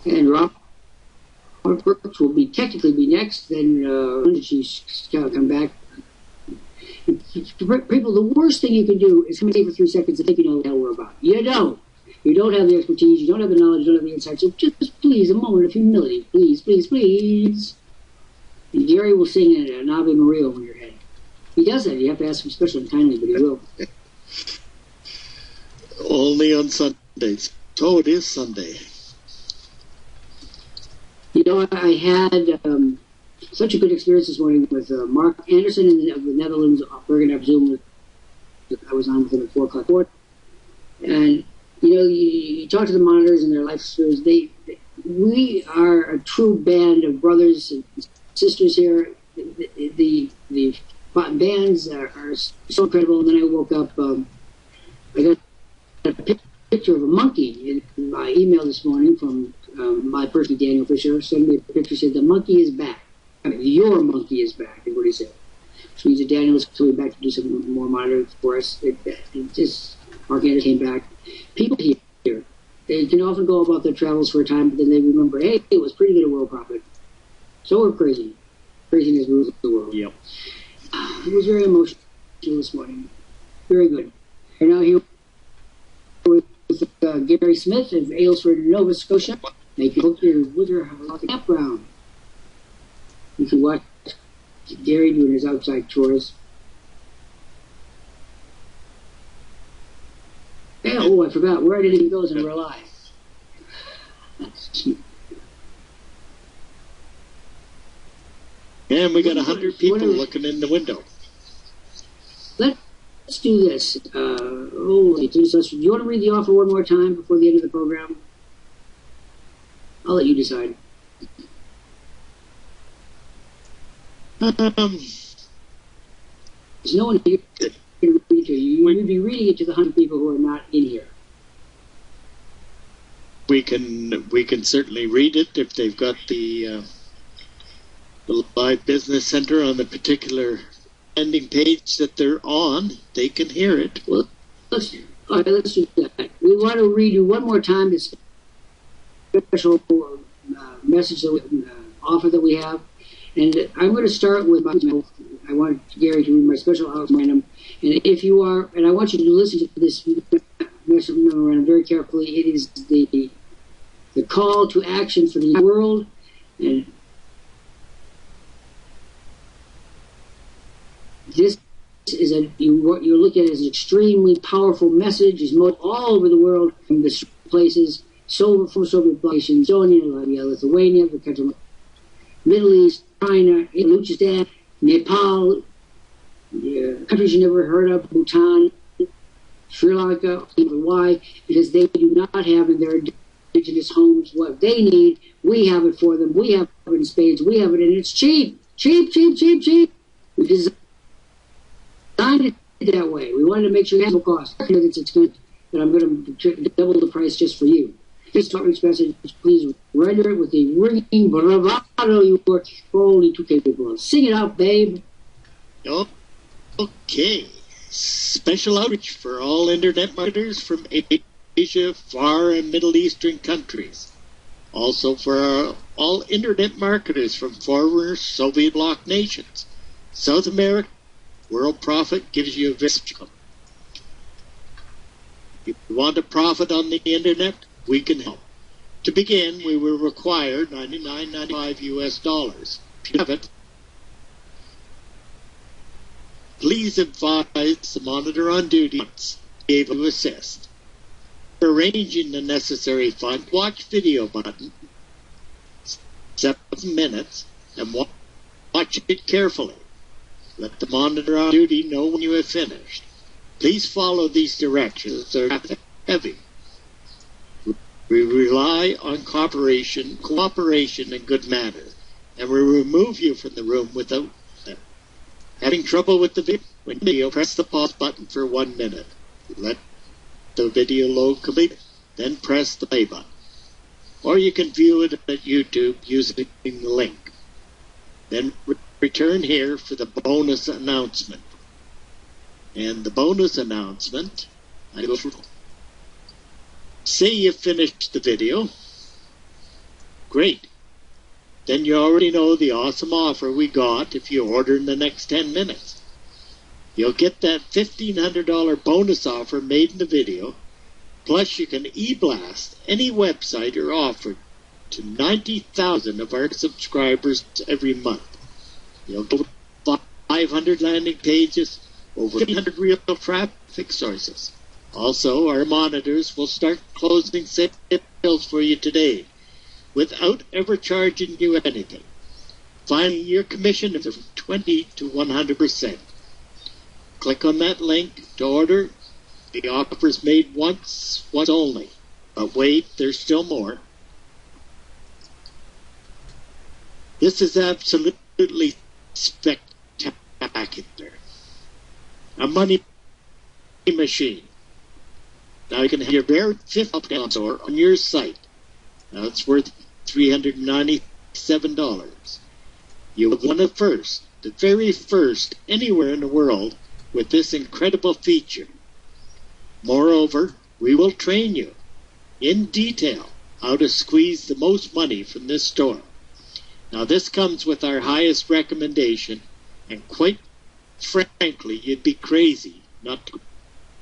And Robert Brooks will technically be next. Then she's come back. People, the worst thing you can do is come in for 3 seconds and think you know what the hell we're about. You don't. You don't have the expertise. You don't have the knowledge. You don't have the insight. So just please, a moment of humility. Please, please, please. And Gary will sing an Ave Maria over your head. He does that. You have to ask him special and kindly, but he will. Only on Sundays. Oh, it is Sunday. I had such a good experience this morning with Mark Anderson of the Netherlands. We're going to have Zoom. I was on with him at 4 o'clock. And you talk to the monitors and their life stories. We are a true band of brothers and sisters here. The bands are so incredible. And then I woke up. I got a picture of a monkey in my email this morning from my person, Daniel Fisher. Sent me a picture. Said the monkey is back. I mean, your monkey is back. Is what he said. Which means that Daniel is coming back to do some more monitoring for us. Mark Anderson came back. People here, they can often go about their travels for a time, but then they remember, hey, it was pretty good at Worldprofit. So we're crazy. Craziness rules the world. Yep. It was very emotional this morning. Very good. And now here with Gary Smith of Aylesford, Nova Scotia. They can book your winter campground. You can watch Gary doing his outside tours. Yeah, oh, I forgot. Where did he go and we're live? And we got 100 people looking in the window. Let's do this. Holy Jesus. Do you want to read the offer one more time before the end of the program? I'll let you decide. There's no one here to read to you. You would be reading it to the 100 people who are not in here. We can certainly read it if they've got the Live Business Center on the particular landing page that they're on. They can hear it. Well, let's do that. We want to read you one more time this special message offer that we have. And I'm going to start with I want Gary to read my special memorandum. And if you are, and I want you to listen to this memorandum very carefully. It is the call to action for the world. And this is what you're looking at is an extremely powerful message. It's all over the world from the places, from Soviet nations, Estonia, Lithuania, the country, Middle East, China, Uzbekistan, Nepal, countries you never heard of, Bhutan, Sri Lanka. Why? Because they do not have in their indigenous homes what they need. We have it for them. We have it in spades. We have it, and it's cheap. Cheap. We designed it that way. We wanted to make sure it has no cost. It's expensive, and I'm going to double the price just for you. This talking message, please render it with the ringing bravado you are only too capable of. Sing it out, babe. Okay. Special outreach for all internet marketers from Asia, Far and Middle Eastern countries. Also for all internet marketers from former Soviet bloc nations. South America, Worldprofit gives you a visit. If you want to profit on the internet, we can help. To begin, we will require $99.95 US. If you have it, please advise the monitor on duty able to assist. Arranging the necessary fund, watch video button, 7 minutes, and watch it carefully. Let the monitor on duty know when you have finished. Please follow these directions. They're heavy. We rely on cooperation and good manners, and we remove you from the room without them. Having trouble with the video, press the pause button for 1 minute. Let the video load complete, then press the play button. Or you can view it at YouTube using the link. Then return here for the bonus announcement. And the bonus announcement, I go through. Say you finished the video. Great. Then you already know the awesome offer we got if you order in the next 10 minutes. You'll get that $1,500 bonus offer made in the video. Plus you can e-blast any website or offer to 90,000 of our subscribers every month. You'll get 500 landing pages, over 300 real traffic sources. Also, our monitors will start closing sales for you today without ever charging you anything. Finally, your commission is from 20 to 100%. Click on that link to order The offer is made once only. But wait, there's still more. This is absolutely spectacular. A money machine. Now you can have your very fifth store on your site. Now it's worth $397. You will win it first, the very first anywhere in the world with this incredible feature. Moreover, we will train you in detail how to squeeze the most money from this store. Now this comes with our highest recommendation, and quite frankly, you'd be crazy not to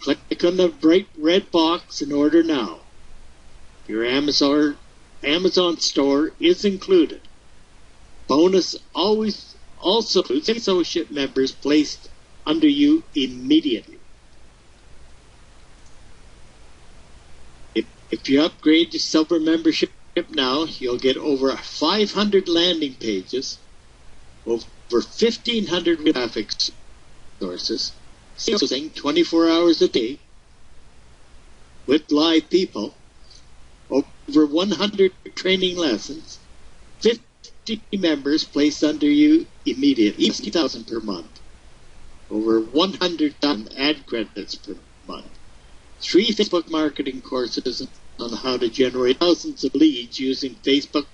click on the bright red box and order now. Your Amazon store is included. Bonus also includes associate members placed under you immediately. If you upgrade to silver membership now, you'll get over 500 landing pages, over 1,500 traffic sources, using 24 hours a day with live people, over 100 training lessons, 50 members placed under you immediately, 60,000 per month, over 100,000 ad credits per month, 3 Facebook marketing courses on how to generate thousands of leads using Facebook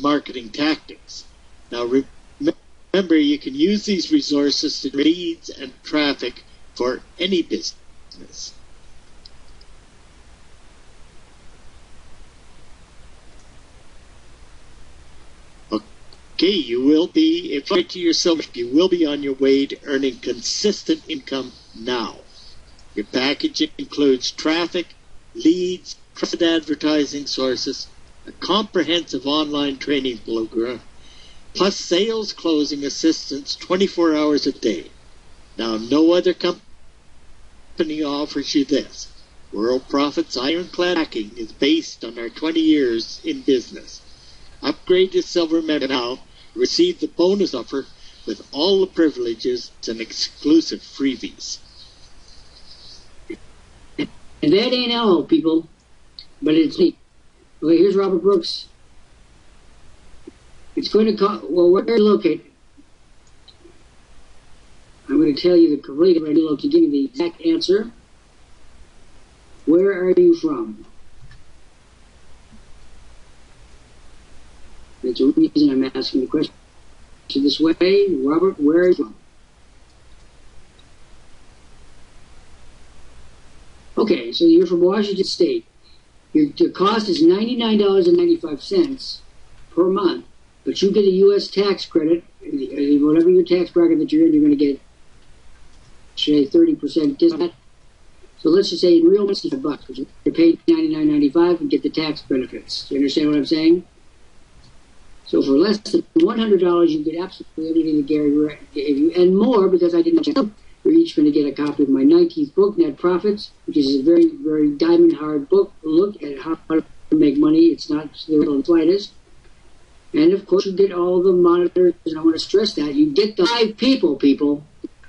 marketing tactics. Now remember, you can use these resources to leads and traffic for any business. Okay, you will be, if you to yourself, you will be on your way to earning consistent income now. Your package includes traffic, leads, trusted advertising sources, a comprehensive online training program, plus sales closing assistance 24 hours a day. Now, no other company offers you this. Worldprofit's ironclad backing is based on our 20 years in business. Upgrade to silver member now. Receive the bonus offer with all the privileges and exclusive freebies. And that ain't all, people, but it's neat. Okay, here's Robert Brooks. It's going to cost, well, where are you located? I'm going to tell you the complete to give you the exact answer. Where are you from? That's a reason I'm asking the question this way. Robert, where are you from? Okay, so you're from Washington State. Your cost is $99.95 per month, but you get a U.S. tax credit. Whatever your tax bracket that you're in, you're going to get, say, 30% discount. So let's just say in real money, $5, which you're paid $99.95 and get the tax benefits. Do you understand what I'm saying? So for less than $100, you get absolutely everything that Gary gave you, and more, because I didn't check. You're each going to get a copy of my 19th book, Net Profits, which is a very, very diamond-hard book. Look at how to make money. It's not the slightest. And, of course, you get all the monitors, and I want to stress that. You get the 5 people,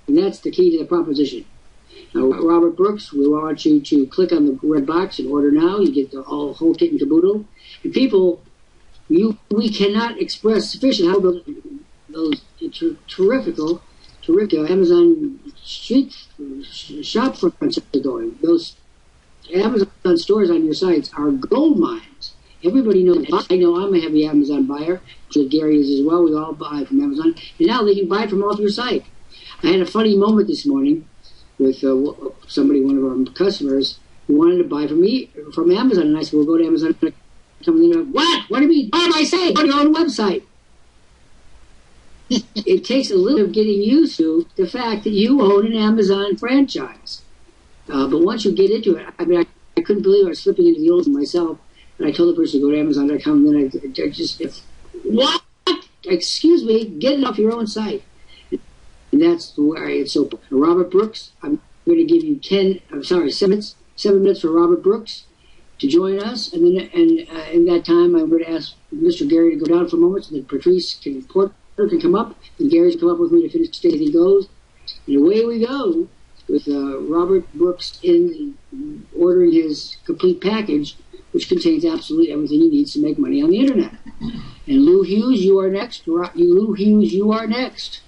and that's the key to the proposition. Now, Robert Brooks, we want you to click on the red box and order now. You get the whole kit and caboodle. And people, we cannot express sufficient how those terrific Amazon street shop fronts are going. Those Amazon stores on your sites are gold mines. Everybody knows. I know I'm a heavy Amazon buyer, which Gary is as well. We all buy from Amazon, and now they can buy from off your site. I had a funny moment this morning with somebody, one of our customers, who wanted to buy from me from Amazon, and I said, "We'll go to Amazon." What? What do you mean? What am I saying? Go to your own website. It takes a little of getting used to the fact that you own an Amazon franchise. But once you get into it, I mean, I couldn't believe I was slipping into the old one myself. And I told the person to go to Amazon.com, and then I just, what? Excuse me, get it off your own site. And that's where it's so. Robert Brooks, I'm going to give you 7 minutes for Robert Brooks to join us. And then, in that time, I'm going to ask Mr. Gary to go down for a moment so that Patrice can come up, and Gary's come up with me to finish the state as he goes. And away we go. with Robert Brooks in ordering his complete package, which contains absolutely everything he needs to make money on the internet. And Lou Hughes, you are next. Lou Hughes, you are next.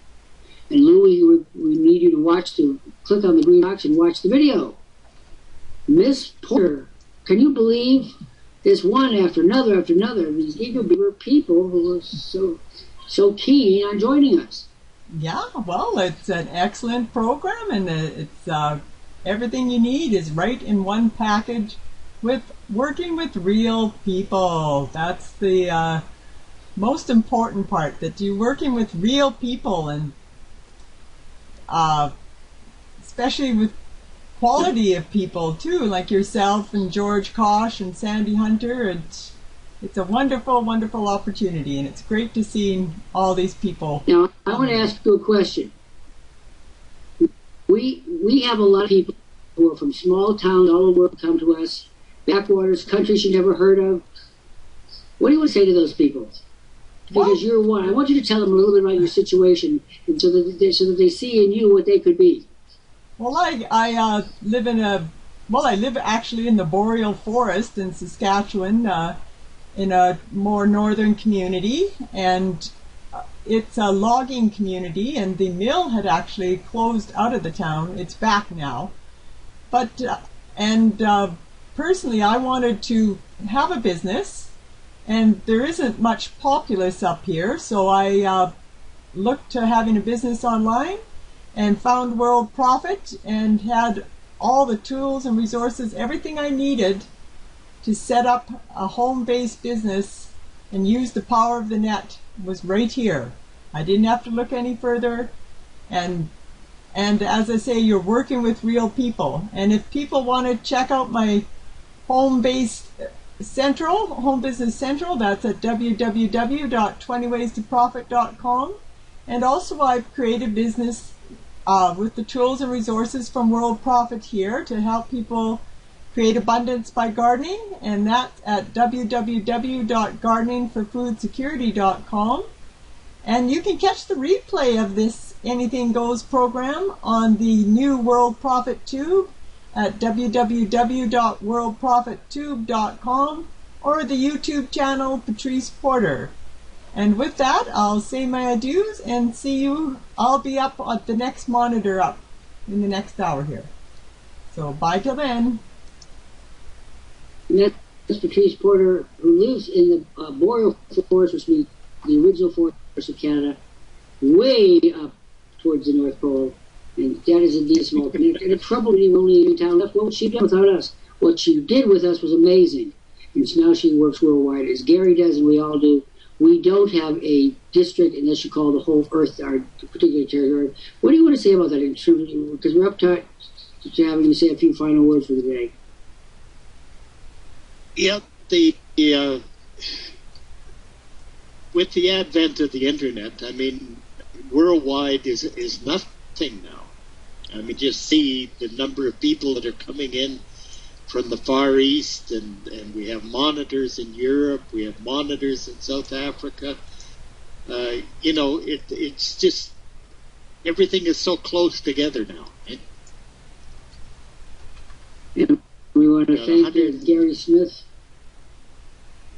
And Lou, we need you to click on the green box and watch the video. Miss Porter, can you believe this one after another after another? These eager people who are so keen on joining us. Yeah, well, it's an excellent program, and it's everything you need is right in one package with working with real people. That's the most important part, that you're working with real people, and especially with quality of people too, like yourself and George Kosh and Sandy Hunter. It's a wonderful, wonderful opportunity, and it's great to see all these people. Now, I want to ask you a question. We have a lot of people who are from small towns all over the world come to us, backwaters, countries you never heard of. What do you want to say to those people? Because you're one. I want you to tell them a little bit about your situation, and so that they see in you what they could be. Well, I live actually in the boreal forest in Saskatchewan, in a more northern community, and it's a logging community, and the mill had actually closed out of the town. It's back now. But personally, I wanted to have a business, and there isn't much populace up here, so I looked to having a business online and found Worldprofit and had all the tools and resources, everything I needed to set up a home-based business and use the power of the net was right here. I didn't have to look any further, and as I say, you're working with real people. And if people want to check out my home-based home business central, that's at www.20waystoprofit.com. And also I've created business with the tools and resources from Worldprofit here to help people create abundance by gardening, and that's at www.gardeningforfoodsecurity.com. And you can catch the replay of this Anything Goes program on the new Worldprofit Tube at www.worldprofittube.com or the YouTube channel Patrice Porter. And with that, I'll say my adieus and see you. I'll be up at the next monitor up in the next hour here. So bye till then. And that's Patrice Porter, who lives in the boreal forest, which means the original forest of Canada, way up towards the North Pole. And that is indeed a small community. And the trouble is, only in town left. What she did without us, what she did with us was amazing. And so now she works worldwide, as Gary does and we all do. We don't have a district unless you call the whole Earth our particular territory. What do you want to say about that in terms of, because we're up to having you say a few final words for the day. Yeah, with the advent of the internet, I mean, worldwide is nothing now. I mean, just see the number of people that are coming in from the Far East, and we have monitors in Europe, we have monitors in South Africa. It's just, everything is so close together now. Right? Yeah. We want to thank Gary Smith,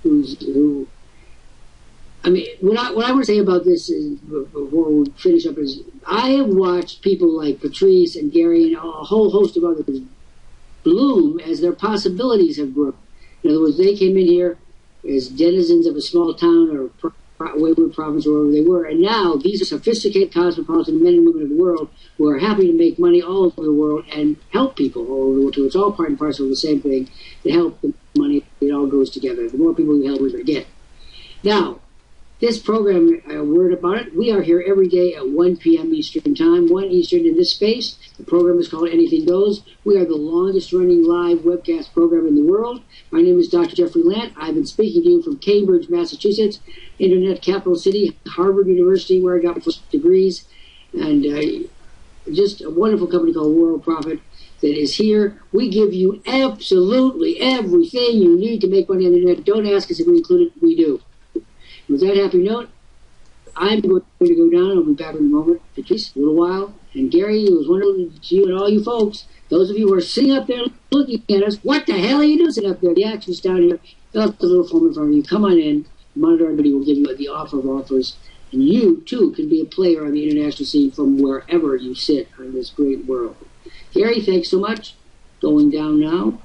who I mean, what I want to say about this is, before we finish up, is I have watched people like Patrice and Gary and a whole host of others bloom as their possibilities have grown. In other words, they came in here as denizens of a small town or wayward province or wherever they were, and now these are sophisticated cosmopolitan men and women of the world who are happy to make money all over the world and help people all over the world too. It's all part and parcel of the same thing. To help the money, it all goes together. The more people we help, we get. Now, this program, a word about it, we are here every day at 1 p.m. Eastern Time, 1 Eastern in this space. The program is called Anything Goes. We are the longest-running live webcast program in the world. My name is Dr. Jeffrey Lant. I've been speaking to you from Cambridge, Massachusetts, Internet capital city, Harvard University, where I got my first degrees, and just a wonderful company called Worldprofit that is here. We give you absolutely everything you need to make money on the internet. Don't ask us if we include it. We do. With that happy note, I'm going to go down. I'll be back in a moment. Patrice, a little while. And Gary, it was wonderful to see you and all you folks. Those of you who are sitting up there looking at us, what the hell are you doing sitting up there? The action's down here. Fill out the little form in front of you. Come on in. Monitor Everybody will give you the offer of offers. And you, too, can be a player on the international scene from wherever you sit on this great world. Gary, thanks so much. Going down now.